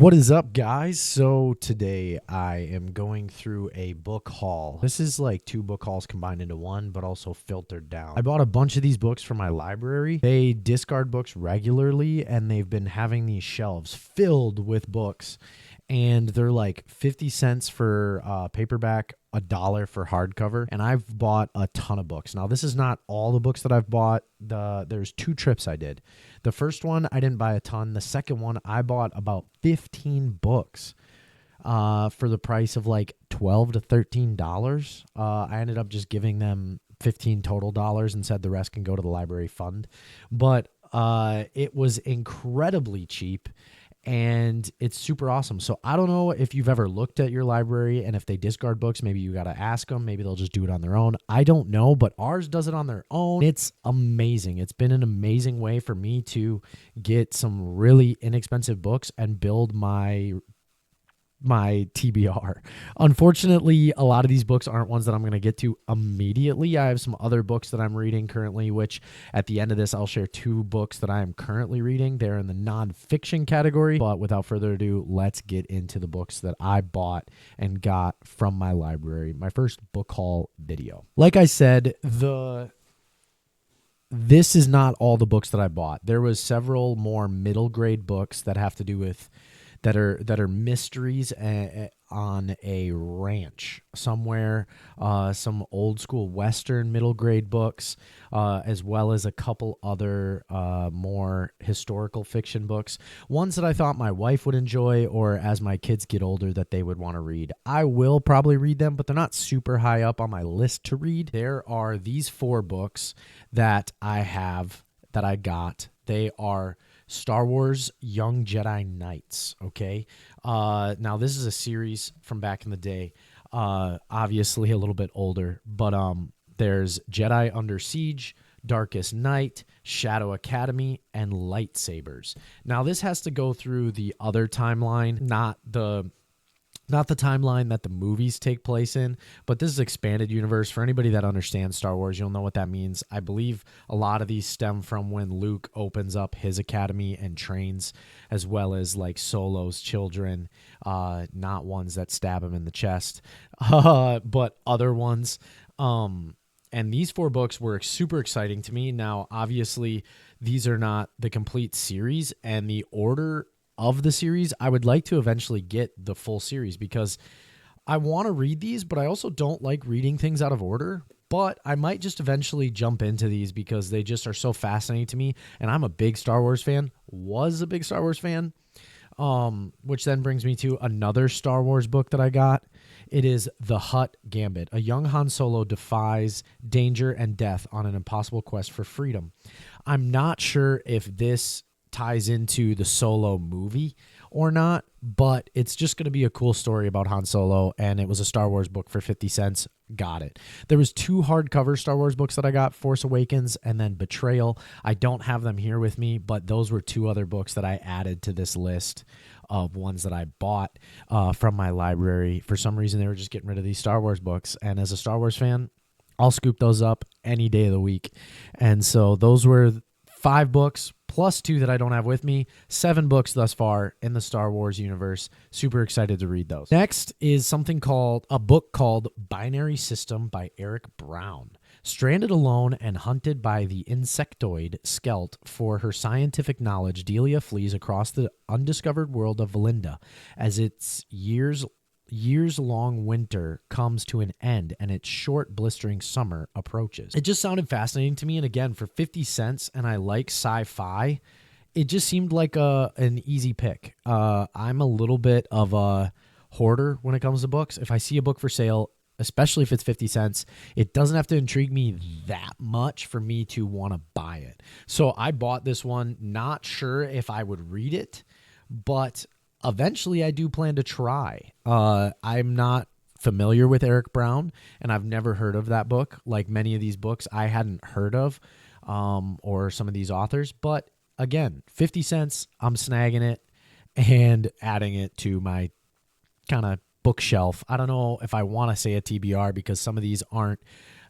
What is up, guys? So today I am going through a book haul. This is like two book hauls combined into one, but also filtered down. I bought a bunch of these books from my library. They discard books regularly, and they've been having these shelves filled with books. And they're like 50 cents for paperback, $1 for hardcover. And I've bought a ton of books. Now, this is not all the books that I've bought. There's two trips I did. The first one, I didn't buy a ton. The second one, I bought about 15 books for the price of like $12 to $13. I ended up just giving them 15 total dollars and said the rest can go to the library fund. But it was incredibly cheap. And it's super awesome. So I don't know if you've ever looked at your library and if they discard books, maybe you got to ask them. Maybe they'll just do it on their own. I don't know, but ours does it on their own. It's amazing. It's been an amazing way for me to get some really inexpensive books and build my TBR. Unfortunately, a lot of these books aren't ones that I'm going to get to immediately. I have some other books that I'm reading currently, which at the end of this, I'll share two books that I am currently reading. They're in the nonfiction category, but without further ado, let's get into the books that I bought and got from my library. My first book haul video. Like I said, this is not all the books that I bought. There was several more middle grade books that have to do with that are mysteries on a ranch somewhere, some old school Western middle grade books, as well as a couple other more historical fiction books, ones that I thought my wife would enjoy, or as my kids get older that they would want to read. I will probably read them, but they're not super high up on my list to read. There are these four books that I got. They are Star Wars Young Jedi Knights, okay? Now, this is a series from back in the day, obviously a little bit older, but there's Jedi Under Siege, Darkest Night, Shadow Academy, and Lightsabers. Now, this has to go through the other timeline, not the timeline that the movies take place in, but this is expanded universe. For anybody that understands Star Wars, you'll know what that means. I believe a lot of these stem from when Luke opens up his academy and trains, as well as like Solo's children, not ones that stab him in the chest, but other ones. And these four books were super exciting to me. Now, obviously, these are not the complete series, and the order of the series, I would like to eventually get the full series because I want to read these, but I also don't like reading things out of order. But I might just eventually jump into these because they just are so fascinating to me. And I'm a big Star Wars fan, was a big Star Wars fan, which then brings me to another Star Wars book that I got. It is The Hutt Gambit. A young Han Solo defies danger and death on an impossible quest for freedom. I'm not sure if this ties into the Solo movie or not, but it's just going to be a cool story about Han Solo, and it was a Star Wars book for 50 cents. Got it. There was two hardcover Star Wars books that I got, Force Awakens and then Betrayal. I don't have them here with me, but those were two other books that I added to this list of ones that I bought from my library. For some reason, they were just getting rid of these Star Wars books, and as a Star Wars fan, I'll scoop those up any day of the week. And so those were 5 books plus 2 that I don't have with me. 7 books thus far in the Star Wars universe. Super excited to read those. Next is a book called Binary System by Eric Brown. Stranded alone and hunted by the insectoid Skelt for her scientific knowledge, Delia flees across the undiscovered world of Valinda as its years-long winter comes to an end and its short, blistering summer approaches. It just sounded fascinating to me, and again, for 50 cents, and I like sci-fi, it just seemed like an easy pick. I'm a little bit of a hoarder when it comes to books. If I see a book for sale, especially if it's 50 cents, it doesn't have to intrigue me that much for me to want to buy it. So I bought this one, not sure if I would read it, but eventually, I do plan to try. I'm not familiar with Eric Brown, and I've never heard of that book. Like many of these books, I hadn't heard of, or some of these authors. But again, 50 cents, I'm snagging it and adding it to my kind of bookshelf. I don't know if I want to say a TBR because some of these aren't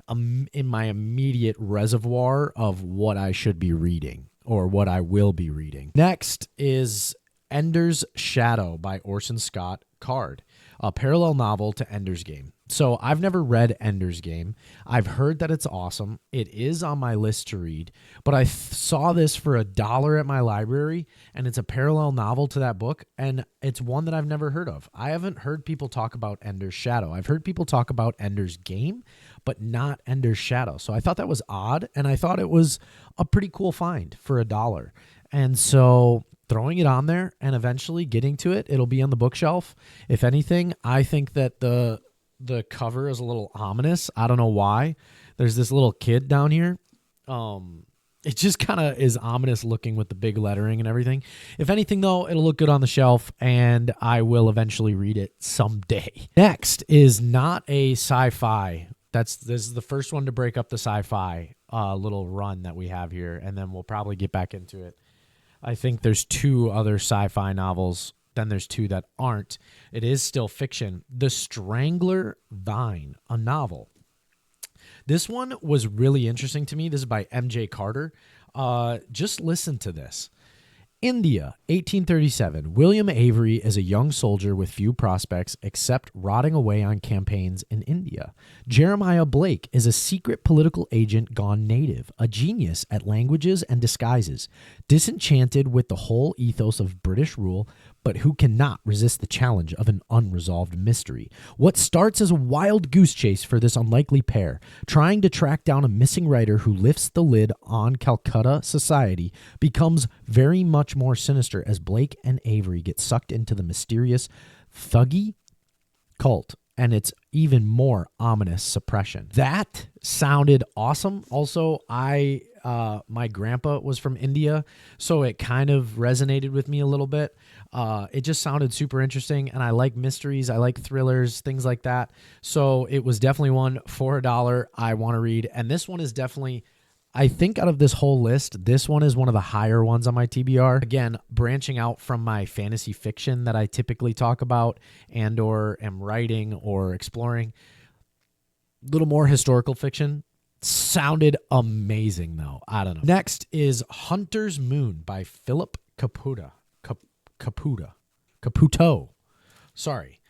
in my immediate reservoir of what I should be reading or what I will be reading. Next is Ender's Shadow by Orson Scott Card, a parallel novel to Ender's Game. So I've never read Ender's Game. I've heard that it's awesome. It is on my list to read, but I saw this for $1 at my library, and it's a parallel novel to that book, and it's one that I've never heard of. I haven't heard people talk about Ender's Shadow. I've heard people talk about Ender's Game, but not Ender's Shadow. So I thought that was odd, and I thought it was a pretty cool find for $1. And so throwing it on there and eventually getting to it, it'll be on the bookshelf. If anything, I think that the cover is a little ominous. I don't know why. There's this little kid down here. It just kind of is ominous looking with the big lettering and everything. If anything, though, it'll look good on the shelf, and I will eventually read it someday. Next is not a sci-fi. This is the first one to break up the sci-fi little run that we have here, and then we'll probably get back into it. I think there's 2 other sci-fi novels. Then there's 2 that aren't. It is still fiction. The Strangler Vine, a novel. This one was really interesting to me. This is by M.J. Carter. Just listen to this. India, 1837. William Avery is a young soldier with few prospects except rotting away on campaigns in India. Jeremiah Blake is a secret political agent gone native, a genius at languages and disguises, disenchanted with the whole ethos of British rule, but who cannot resist the challenge of an unresolved mystery. What starts as a wild goose chase for this unlikely pair, trying to track down a missing writer who lifts the lid on Calcutta society, becomes very much more sinister as Blake and Avery get sucked into the mysterious Thuggee cult and its even more ominous suppression. That sounded awesome. Also, my grandpa was from India, so it kind of resonated with me a little bit. It just sounded super interesting, and I like mysteries. I like thrillers, things like that. So it was definitely one for $1 I want to read. And this one is definitely, I think out of this whole list, this one is one of the higher ones on my TBR. Again, branching out from my fantasy fiction that I typically talk about and or am writing or exploring. A little more historical fiction. Sounded amazing, though. I don't know. Next is Hunter's Moon by Philip Caputo. Sorry.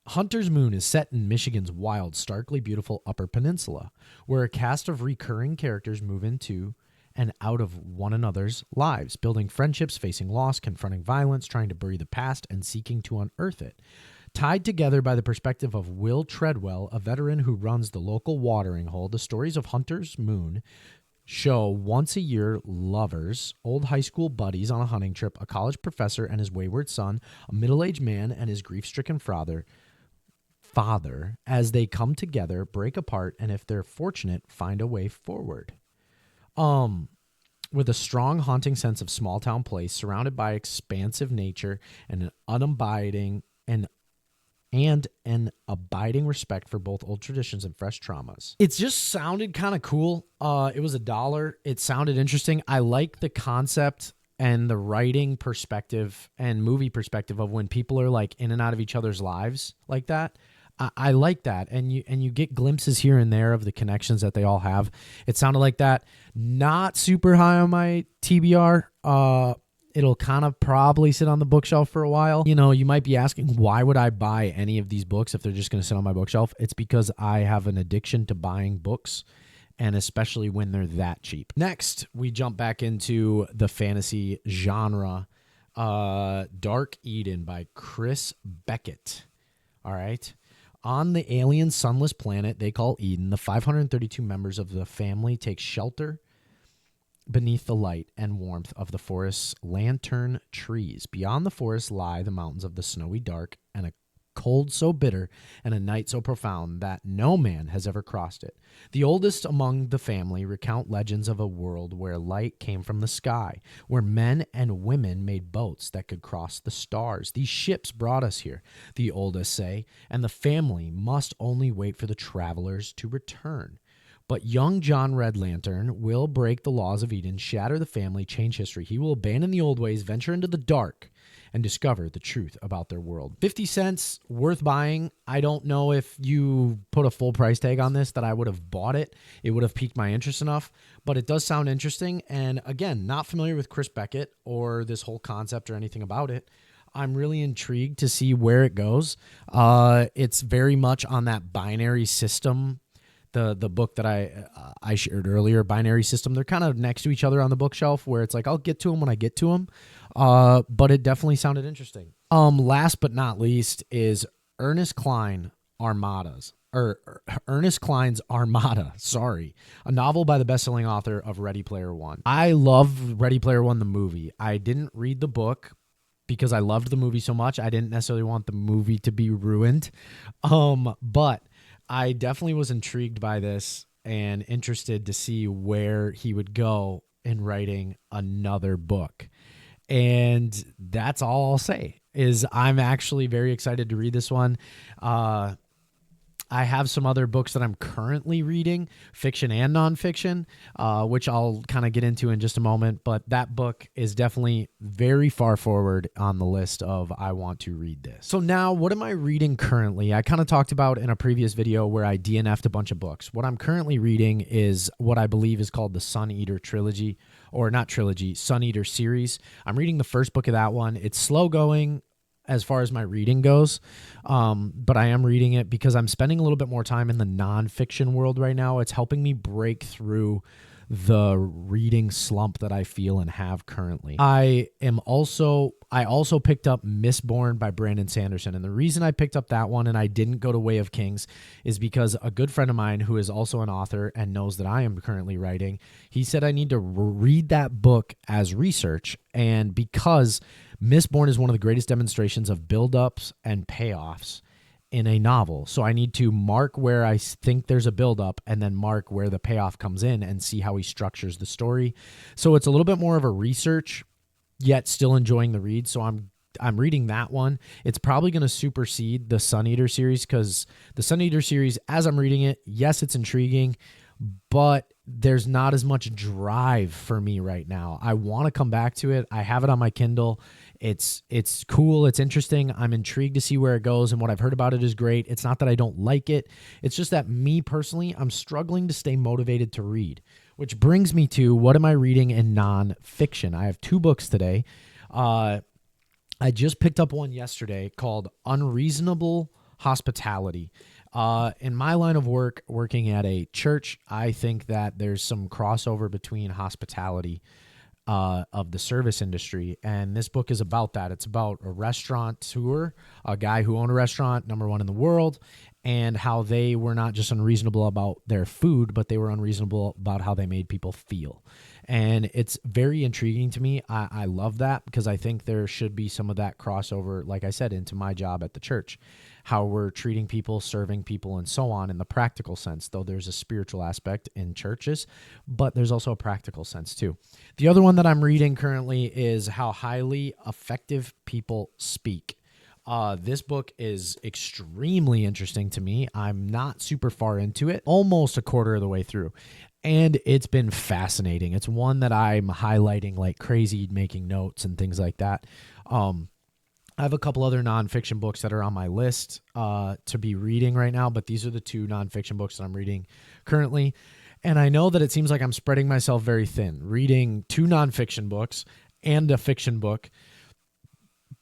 Hunter's Moon is set in Michigan's wild, starkly beautiful Upper Peninsula, where a cast of recurring characters move into and out of one another's lives, building friendships, facing loss, confronting violence, trying to bury the past, and seeking to unearth it. Tied together by the perspective of Will Treadwell, a veteran who runs the local watering hole, the stories of Hunter's Moon show once-a-year lovers, old high school buddies on a hunting trip, a college professor and his wayward son, a middle-aged man and his grief-stricken father, as they come together, break apart, and if they're fortunate, find a way forward. With a strong, haunting sense of small-town place, surrounded by expansive nature and an unabiding and an abiding respect for both old traditions and fresh traumas. It just sounded kind of cool. It was $1. It sounded interesting. I like the concept and the writing perspective and movie perspective of when people are like in and out of each other's lives like that. I like that, and you get glimpses here and there of the connections that they all have. It sounded like that. Not super high on my TBR. It'll kind of probably sit on the bookshelf for a while. You know, you might be asking, why would I buy any of these books if they're just going to sit on my bookshelf? It's because I have an addiction to buying books, and especially when they're that cheap. Next, we jump back into the fantasy genre. Dark Eden by Chris Beckett. All right. On the alien sunless planet they call Eden, the 532 members of the family take shelter beneath the light and warmth of the forest's lantern trees. Beyond the forest lie the mountains of the snowy dark, and a cold so bitter and a night so profound that no man has ever crossed it. The oldest among the family recount legends of a world where light came from the sky, where men and women made boats that could cross the stars. These ships brought us here, the oldest say, and the family must only wait for the travelers to return. But young John Red Lantern will break the laws of Eden, shatter the family, change history. He will abandon the old ways, venture into the dark, and discover the truth about their world. 50 cents, worth buying. I don't know if you put a full price tag on this that I would have bought it. It would have piqued my interest enough, but it does sound interesting. And again, not familiar with Chris Beckett or this whole concept or anything about it. I'm really intrigued to see where it goes. It's very much on that binary system. The book that I shared earlier, binary system, they're kind of next to each other on the bookshelf where it's like, I'll get to them when I get to them. But it definitely sounded interesting. Last but not least is Ernest Cline's Armada, sorry. A novel by the best-selling author of Ready Player One. I love Ready Player One, the movie. I didn't read the book because I loved the movie so much. I didn't necessarily want the movie to be ruined. But I definitely was intrigued by this and interested to see where he would go in writing another book. And that's all I'll say is I'm actually very excited to read this one. I have some other books that I'm currently reading, fiction and nonfiction, which I'll kind of get into in just a moment. But that book is definitely very far forward on the list of I want to read this. So now, what am I reading currently? I kind of talked about in a previous video where I DNF'd a bunch of books. What I'm currently reading is what I believe is called the Sun Eater trilogy, or not trilogy, Sun Eater series. I'm reading the first book of that one. It's slow going as far as my reading goes, but I am reading it because I'm spending a little bit more time in the nonfiction world right now. It's helping me break through the reading slump that I feel and have currently. I also picked up Mistborn by Brandon Sanderson, and the reason I picked up that one and I didn't go to Way of Kings is because a good friend of mine who is also an author and knows that I am currently writing, he said I need to read that book as research, and because Mistborn is one of the greatest demonstrations of buildups and payoffs in a novel. So I need to mark where I think there's a buildup and then mark where the payoff comes in and see how he structures the story. So it's a little bit more of a research, yet still enjoying the read. So I'm reading that one. It's probably going to supersede the Sun Eater series because the Sun Eater series, as I'm reading it, yes, it's intriguing, but there's not as much drive for me right now. I want to come back to it. I have it on my Kindle. It's cool. It's interesting. I'm intrigued to see where it goes, and what I've heard about it is great. It's not that I don't like it. It's just that me personally, I'm struggling to stay motivated to read, which brings me to what am I reading in nonfiction? I have 2 books today. I just picked up one yesterday called Unreasonable Hospitality. In my line of work, working at a church, I think that there's some crossover between hospitality of the service industry, and this book is about that. It's about a restaurateur, a guy who owned a restaurant, #1 in the world, and how they were not just unreasonable about their food, but they were unreasonable about how they made people feel. And it's very intriguing to me. I love that because I think there should be some of that crossover, like I said, into my job at the church, how we're treating people, serving people, and so on in the practical sense, though there's a spiritual aspect in churches, but there's also a practical sense too. The other one that I'm reading currently is How Highly Effective People Speak. This book is extremely interesting to me. I'm not super far into it, almost a quarter of the way through. And it's been fascinating. It's one that I'm highlighting like crazy, making notes and things like that. I have a couple other nonfiction books that are on my list to be reading right now, but these are the 2 nonfiction books that I'm reading currently. And I know that it seems like I'm spreading myself very thin, reading 2 nonfiction books and a fiction book.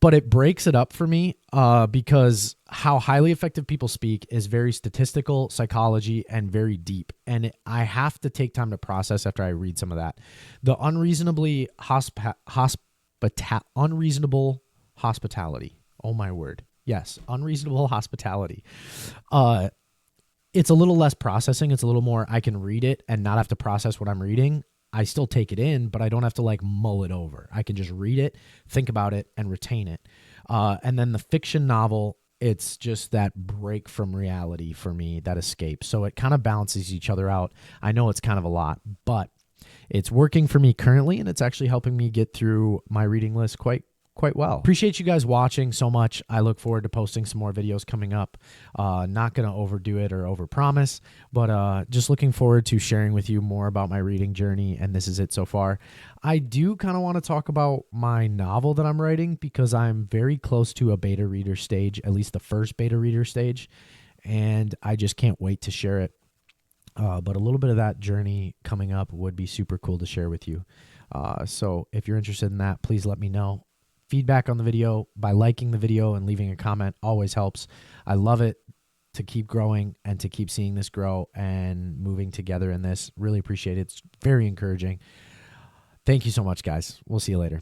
But it breaks it up for me because How Highly Effective People Speak is very statistical, psychology, and very deep. And I have to take time to process after I read some of that. The Unreasonable Hospitality. Oh, my word. Yes, Unreasonable Hospitality. It's a little less processing. It's a little more I can read it and not have to process what I'm reading. I still take it in, but I don't have to like mull it over. I can just read it, think about it, and retain it. And then the fiction novel, it's just that break from reality for me, that escape. So it kind of balances each other out. I know it's kind of a lot, but it's working for me currently, and it's actually helping me get through my reading list quite quite well. Appreciate you guys watching so much. I look forward to posting some more videos coming up. Not going to overdo it or overpromise, but just looking forward to sharing with you more about my reading journey, and this is it so far. I do kind of want to talk about my novel that I'm writing because I'm very close to a beta reader stage, at least the first beta reader stage, and I just can't wait to share it. But a little bit of that journey coming up would be super cool to share with you. So if you're interested in that, please let me know. Feedback on the video by liking the video and leaving a comment always helps. I love it to keep growing and to keep seeing this grow and moving together in this. Really appreciate it. It's very encouraging. Thank you so much, guys. We'll see you later.